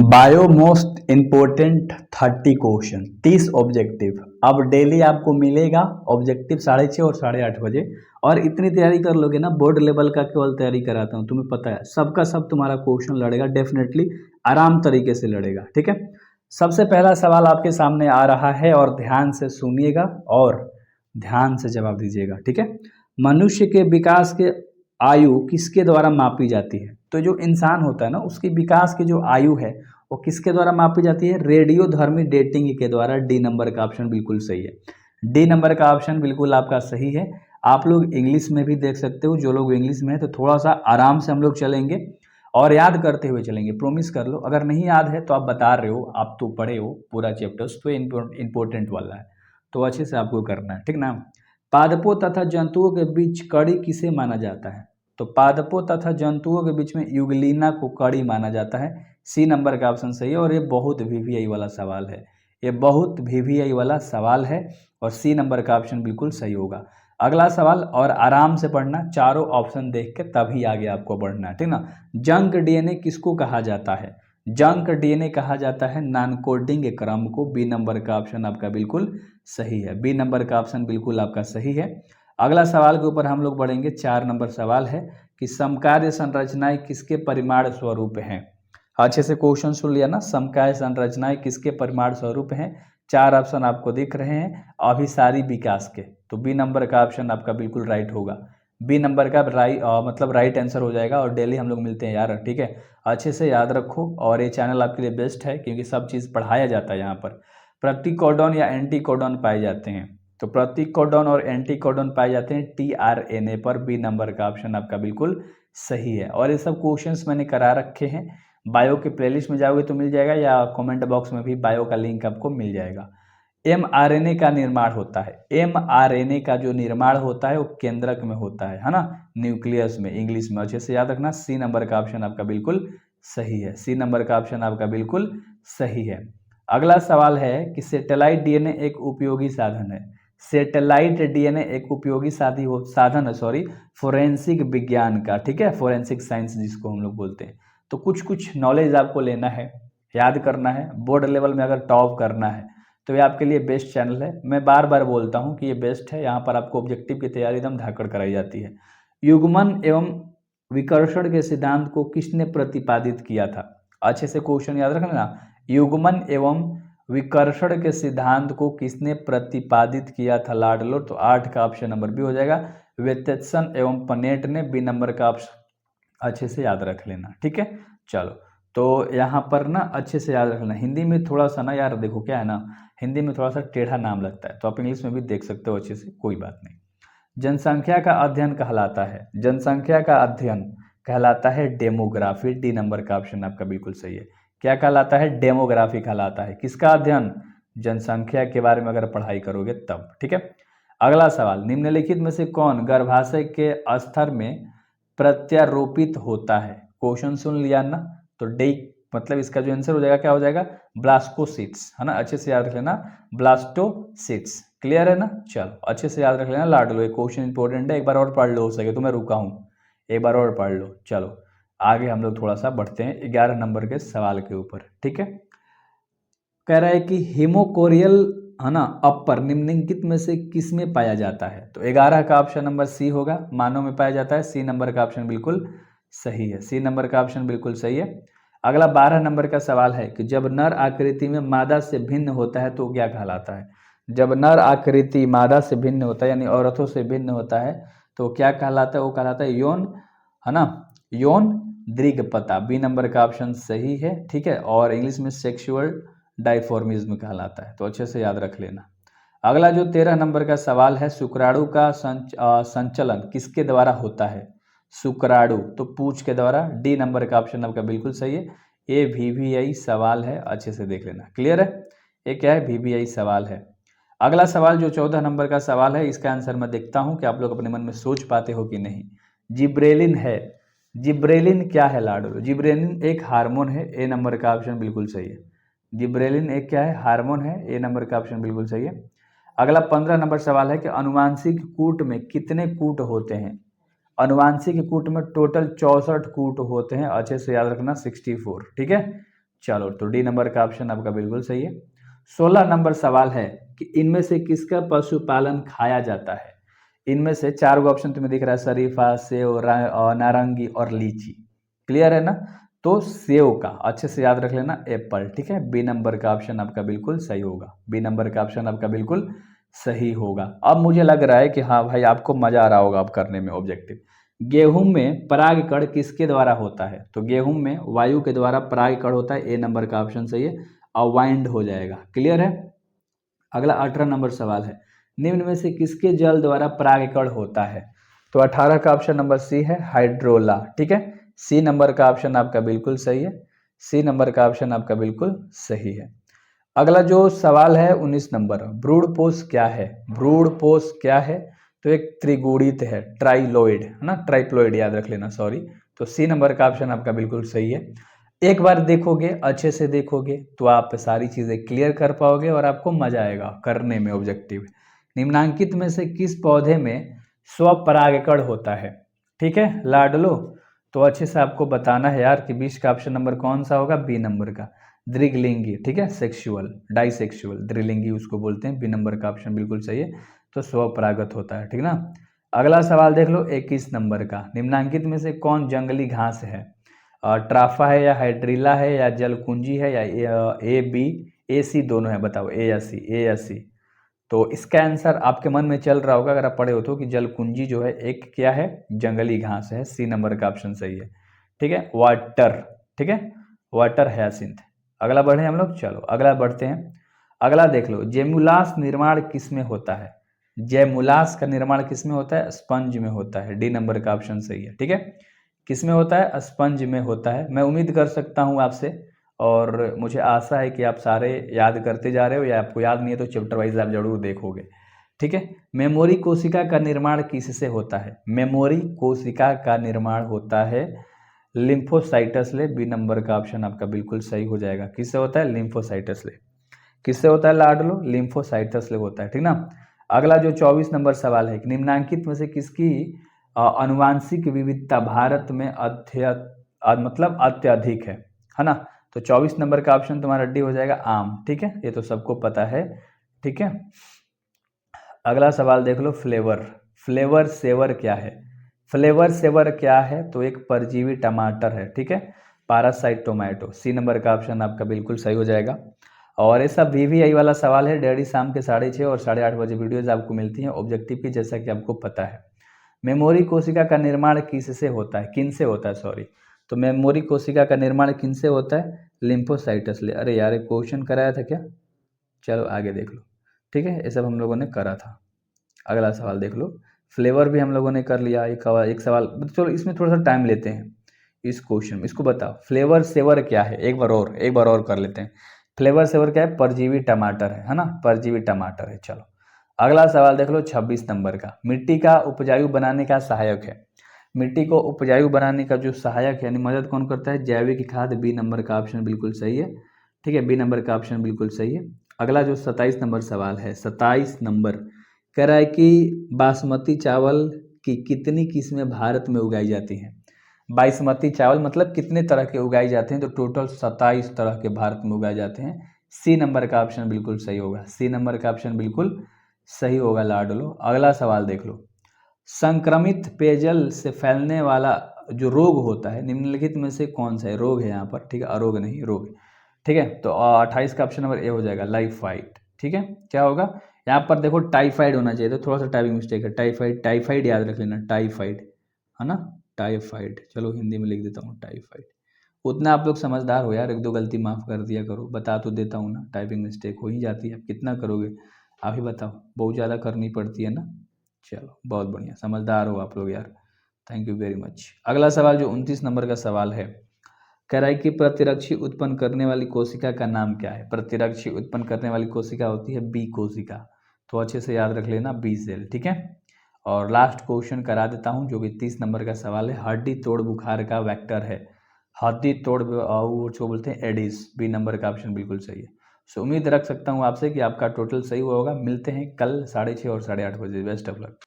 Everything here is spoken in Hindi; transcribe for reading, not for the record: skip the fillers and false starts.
Bio most important 30 question 30 objective. अब डेली आपको मिलेगा ऑब्जेक्टिव 6:30 और 8:30 बजे। और इतनी तैयारी कर लोगे ना, बोर्ड लेवल का केवल तैयारी कराता हूँ, तुम्हें पता है सबका सब तुम्हारा क्वेश्चन लड़ेगा, डेफिनेटली आराम तरीके से लड़ेगा। ठीक है, सबसे पहला सवाल आपके सामने आ रहा है और ध्यान से सुनिएगा और ध्यान से जवाब दीजिएगा। ठीक है, मनुष्य के विकास के आयु किसके द्वारा मापी जाती है? तो जो इंसान होता है ना, उसकी विकास की जो आयु है वो किसके द्वारा मापी जाती है? रेडियोधर्मी डेटिंग के द्वारा। डी नंबर का ऑप्शन बिल्कुल सही है। डी नंबर का ऑप्शन बिल्कुल आपका सही है। आप लोग इंग्लिश में भी देख सकते हो, जो लोग इंग्लिश में है तो थोड़ा सा आराम से हम लोग चलेंगे और याद करते हुए चलेंगे, प्रोमिस कर लो। अगर नहीं याद है तो आप बता रहे हो, आप तो पढ़े हो पूरा चैप्टर्स, तो इंपॉर्टेंट वाला है तो अच्छे से आपको करना है, ठीक ना। पादपों तथा जंतुओं के बीच कड़ी किसे माना जाता है? तो पादपों तथा जंतुओं के बीच में युगलीना को कड़ी माना जाता है। सी नंबर का ऑप्शन सही है और ये बहुत वीवीआई वाला सवाल है, ये बहुत वीवीआई वाला सवाल है और सी नंबर का ऑप्शन बिल्कुल सही होगा। अगला सवाल, और आराम से पढ़ना, चारों ऑप्शन देख के तभी आगे आपको बढ़ना है, ठीक ना। जंक डीएनए किसको कहा जाता है? जंक डीएनए कहा जाता है नॉन कोडिंग क्रम को। बी नंबर का ऑप्शन आपका बिल्कुल सही है, बी नंबर का ऑप्शन बिल्कुल आपका सही है। अगला सवाल के ऊपर हम लोग बढ़ेंगे। 4 नंबर सवाल है कि समकार्य संरचनाएं किसके परिमाण स्वरूप हैं? अच्छे से क्वेश्चन सुन लिया ना, समकाय संरचनाएं किसके परिमाण स्वरूप हैं? 4 ऑप्शन आपको दिख रहे हैं, अभिसारी विकास के। तो बी नंबर का ऑप्शन आपका बिल्कुल राइट होगा, बी नंबर का मतलब राइट आंसर हो जाएगा। और डेली हम लोग मिलते हैं यार, ठीक है, अच्छे से याद रखो। और ये चैनल आपके लिए बेस्ट है क्योंकि सब चीज़ पढ़ाया जाता है यहाँ पर। प्रतिकोडॉन या एंटीकोडॉन पाए जाते हैं, तो प्रतिकोडॉन और एंटीकोडॉन पाए जाते हैं टीआरएनए पर। बी नंबर का ऑप्शन आपका बिल्कुल सही है। और ये सब क्वेश्चंस मैंने करा रखे हैं, बायो के प्लेलिस्ट में जाओगे तो मिल जाएगा, या कमेंट बॉक्स में भी बायो का लिंक आपको मिल जाएगा। एमआरएनए का निर्माण होता है, एमआरएनए का जो निर्माण होता है वो केंद्रक में होता है ना, न्यूक्लियस में, इंग्लिश में। अच्छे से याद रखना, सी नंबर का ऑप्शन आपका बिल्कुल सही है, सी नंबर का ऑप्शन आपका बिल्कुल सही है। अगला सवाल है कि सैटेलाइट डीएनए एक उपयोगी साधन है। सैटेलाइट डीएनए एक उपयोगी साधन है, सॉरी, फोरेंसिक विज्ञान का, ठीक है, फोरेंसिक साइंस जिसको हम लोग बोलते हैं। तो कुछ कुछ नॉलेज आपको लेना है, याद करना है, बोर्ड लेवल में अगर टॉप करना है तो ये आपके लिए बेस्ट चैनल है। मैं बार बार बोलता हूँ कि ये बेस्ट है, यहाँ पर आपको ऑब्जेक्टिव की तैयारी एकदम धाकड़ कराई जाती है। युग्मन एवं विकर्षण के सिद्धांत को किसने प्रतिपादित किया था? अच्छे से क्वेश्चन याद रखना ना, युग्मन एवं विकर्षण के सिद्धांत को किसने प्रतिपादित किया था लाडलो? तो 8 का ऑप्शन नंबर बी हो जाएगा, वेत्सन एवं पनेट ने। बी नंबर का ऑप्शन अच्छे से याद रख लेना, ठीक है। चलो, तो यहाँ पर ना अच्छे से याद रखना, हिंदी में थोड़ा सा ना यार, देखो क्या है ना, हिंदी में थोड़ा सा टेढ़ा नाम लगता है, तो आप इंग्लिश में भी देख सकते हो अच्छे से, कोई बात नहीं। जनसंख्या का अध्ययन कहलाता है, जनसंख्या का अध्ययन कहलाता है डेमोग्राफी। डी नंबर का ऑप्शन आपका बिल्कुल सही है। क्या कहलाता है? डेमोग्राफी कहलाता है। किसका अध्ययन? जनसंख्या के बारे में अगर पढ़ाई करोगे तब, ठीक है। अगला सवाल, निम्नलिखित में से कौन गर्भाशय के स्तर में प्रत्यारोपित होता है? क्वेश्चन सुन लिया ना, तो डी मतलब इसका जो आंसर हो जाएगा क्या हो जाएगा? ब्लास्टोसिट्स, है ना, अच्छे से याद रख लेना, ब्लास्टोसिट्स। क्लियर है ना? चलो अच्छे से याद रख लेना लाडलो, ये क्वेश्चन इंपॉर्टेंट है, एक बार और पढ़ लो, हो सके तो मैं रुका हूँ, एक बार और पढ़ लो। चलो आगे हम लोग थोड़ा सा बढ़ते हैं 11 नंबर के सवाल के ऊपर, ठीक है। कह रहा है कि हिमोकोरियल, है ना, अपर निम्नलिखित में से किस में पाया जाता है? तो 11 का ऑप्शन नंबर सी होगा, मानव में पाया जाता है। सी नंबर का ऑप्शन बिल्कुल सही है, सी नंबर का ऑप्शन बिल्कुल सही है। अगला 12 नंबर का सवाल है कि जब नर आकृति में मादा से भिन्न होता है तो क्या कहलाता है? जब नर आकृति मादा से भिन्न होता है यानी औरतों से भिन्न होता है तो क्या कहलाता है? वो कहलाता है यौन, है ना, यौन दृग्पता। बी नंबर का ऑप्शन सही है, ठीक है। और इंग्लिश में सेक्सुअल डाइफॉर्मिज्म कहलाता है, तो अच्छे से याद रख लेना। अगला जो 13 नंबर का सवाल है, शुक्राणु का संचलन किसके द्वारा होता है? शुक्राणु, तो पूंछ के द्वारा। डी नंबर का ऑप्शन आपका बिल्कुल सही है, ये वीवीआई सवाल है, अच्छे से देख लेना। क्लियर है? ये क्या है? वीवीआई सवाल है। अगला सवाल जो 14 नंबर का सवाल है, इसका आंसर मैं देखता हूं कि आप लोग अपने मन में सोच पाते हो कि नहीं। जिब्रेलिन है, जिब्रेलिन क्या है लाडो? जिब्रेलिन एक हार्मोन है, ए नंबर का ऑप्शन बिल्कुल सही है। जिब्रेलिन एक क्या है? हार्मोन है, ए नंबर का ऑप्शन बिल्कुल सही है। अगला 15 नंबर सवाल है कि अनुवांशिक कूट में कितने कूट होते हैं? अनुवांशिक कूट में टोटल 64 कूट होते हैं, अच्छे से याद रखना, 64, ठीक है। चलो तो डी नंबर का ऑप्शन आपका बिल्कुल सही है। 16 नंबर सवाल है कि इनमें से किसका पशुपालन खाया जाता है। इनमें से 4 गो ऑप्शन तुम्हें दिख रहा है, शरीफा, सेव, नारंगी और लीची। क्लियर है ना। तो सेव का अच्छे से याद रख लेना, एप्पल। ठीक है, बी नंबर का ऑप्शन आपका बिल्कुल सही होगा। बी नंबर का ऑप्शन आपका बिल्कुल सही होगा। अब मुझे लग रहा है कि हाँ भाई आपको मजा आ रहा होगा अब करने में ऑब्जेक्टिव। गेहूं में परागकण किसके द्वारा होता है। तो गेहूं में वायु के द्वारा परागकण होता है, ए नंबर का ऑप्शन सही है। अवाइंड हो जाएगा। क्लियर है। अगला 18 नंबर सवाल है, निम्न में से किसके जल द्वारा परागकण होता है। तो 18 का ऑप्शन नंबर सी है, हाइड्रोला। ठीक है, सी नंबर का ऑप्शन आपका बिल्कुल सही है। सी नंबर का ऑप्शन आपका बिल्कुल सही है। अगला जो सवाल है 19 नंबर, ब्रूडपोष क्या है। ब्रूडपोष क्या है। तो एक त्रिगुणित है, ट्राइलोइड है ना, ट्राइप्लोइड याद रख लेना, सॉरी। तो सी नंबर का ऑप्शन आपका बिल्कुल सही है। एक बार देखोगे, अच्छे से देखोगे तो आप सारी चीजें क्लियर कर पाओगे और आपको मजा आएगा करने में ऑब्जेक्टिव। निम्नांकित में से किस पौधे में स्वपरागकण होता है। ठीक है लाडलो, तो अच्छे से आपको बताना है यार कि 20 का ऑप्शन नंबर कौन सा होगा, बी नंबर का, द्विलिंगी। ठीक है, सेक्सुअल, डाइसेक्सुअल, द्विलिंगी उसको बोलते हैं। बी नंबर का ऑप्शन बिल्कुल सही है। तो स्वपरागत होता है। ठीक ना। अगला सवाल देख लो 21 नंबर का, निम्नांकित में से कौन जंगली घास है। ट्राफा है या हाइड्रिला है या जलकुंजी है या ए बी, ए सी दोनों है, बताओ ए या सी, ए या सी। तो इसका आंसर आपके मन में चल रहा होगा अगर आप पढ़े हो तो, कि जलकुंजी जो है एक क्या है, जंगली घास है। सी नंबर का ऑप्शन सही है। ठीक है, वाटर। ठीक है, वाटर हैसिंथ। अगला बढ़े हम लोग, चलो अगला बढ़ते हैं। अगला देख लो, जेमुलास निर्माण किस में होता है। जेमुलास का निर्माण किस में होता है, स्पंज में होता है। डी नंबर का ऑप्शन सही है। ठीक है, किस में होता है, स्पंज में होता है। मैं उम्मीद कर सकता हूँ आपसे, और मुझे आशा है कि आप सारे याद करते जा रहे हो, या आपको याद नहीं है तो चैप्टर वाइज आप जरूर देखोगे। ठीक है, मेमोरी कोशिका का निर्माण किससे होता है। मेमोरी कोशिका का निर्माण होता है लिम्फोसाइटस ले। बी नंबर का ऑप्शन आपका बिल्कुल सही हो जाएगा। किससे होता है, लिम्फोसाइटस ले। किससे होता है लाडलो, लिम्फोसाइटस ले होता है। ठीक ना। अगला जो 24 नंबर सवाल है, निम्नांकित में से किसकी अनुवांशिक विविधता भारत में मतलब अत्यधिक है ना। तो 24 नंबर का ऑप्शन तुम्हारा डी हो जाएगा, आम। ठीक है, ये तो सबको पता है। ठीक है, अगला सवाल देख लो, फ्लेवर। फ्लेवर सेवर क्या है। फ्लेवर सेवर क्या है, तो एक परजीवी टमाटर है। ठीक है, पैरासाइट टोमेटो। सी नंबर का ऑप्शन आपका बिल्कुल सही हो जाएगा। और ऐसा VVI वाला सवाल है, डेली शाम के 6:30 और 8:30 बजे वीडियोज आपको मिलती हैं ऑब्जेक्टिव की, जैसा कि आपको पता है। मेमोरी कोशिका का निर्माण किससे होता है, किन से होता है, सॉरी। तो मेमोरी कोशिका का निर्माण किन से होता है, लिम्फोसाइटस ले। अरे यार क्वेश्चन कराया था क्या, चलो आगे देख लो। ठीक है, ये सब हम लोगों ने करा था। अगला सवाल देख लो, फ्लेवर भी हम लोगों ने कर लिया। एक सवाल, चलो इसमें थोड़ा सा टाइम लेते हैं इस क्वेश्चन में। इसको बताओ फ्लेवर सेवर क्या है, एक बार और कर लेते हैं। फ्लेवर सेवर क्या है, परजीवी टमाटर है ना, परजीवी टमाटर है। चलो अगला सवाल देख लो 26 नंबर का, मिट्टी का उपजाऊ बनाने का सहायक है। मिट्टी को उपजाऊ बनाने का जो सहायक है यानी मदद कौन करता है, जैविक खाद। बी नंबर का ऑप्शन बिल्कुल सही है। ठीक है, बी नंबर का ऑप्शन बिल्कुल सही है। अगला जो 27 नंबर सवाल है, 27 नंबर कह रहा है कि बासमती चावल की कितनी किस्में भारत में उगाई जाती हैं। बासमती चावल मतलब कितने तरह के उगाए जाते हैं, तो टोटल 27 तरह के भारत में उगाए जाते हैं। सी नंबर का ऑप्शन बिल्कुल सही होगा। सी नंबर का ऑप्शन बिल्कुल सही होगा लाडलो। अगला सवाल देख लो, संक्रमित पेयजल से फैलने वाला जो रोग होता है निम्नलिखित में से कौन सा है। रोग है यहाँ पर, ठीक है, अरोग नहीं, रोग। ठीक है, तो 28 का ऑप्शन नंबर ए हो जाएगा, लाइफाइड। ठीक है, क्या होगा यहाँ पर देखो, टाइफाइड होना चाहिए, तो थोड़ा सा टाइपिंग मिस्टेक है, टाइफाइड। टाइफाइड याद रख लेना, टाइफाइड है ना, टाइफाइड। चलो हिंदी में लिख देता हूँ, टाइफाइड। उतना आप लोग समझदार हो यार, एक दो गलती माफ़ कर दिया करो, बता तो देता हूँ ना, टाइपिंग मिस्टेक हो ही जाती है, कितना करोगे आप ही बताओ, बहुत ज़्यादा करनी पड़ती है ना। चलो बहुत बढ़िया, समझदार हो आप लोग यार, थैंक यू वेरी मच। अगला सवाल जो 29 नंबर का सवाल है, कह रहा है कि प्रतिरक्षी उत्पन्न करने वाली कोशिका का नाम क्या है। प्रतिरक्षी उत्पन्न करने वाली कोशिका होती है बी कोशिका, तो अच्छे से याद रख लेना, बी सेल। ठीक है, और लास्ट क्वेश्चन करा देता हूँ जो कि 30 नंबर का सवाल है, हड्डी तोड़ बुखार का वेक्टर है। हड्डी तोड़ उसको बोलते हैं एडिस। बी नंबर का ऑप्शन बिल्कुल सही है। सो उम्मीद रख सकता हूँ आपसे कि आपका टोटल सही हुआ होगा। मिलते हैं कल 6:30 और 8:30 बजे। Best of luck.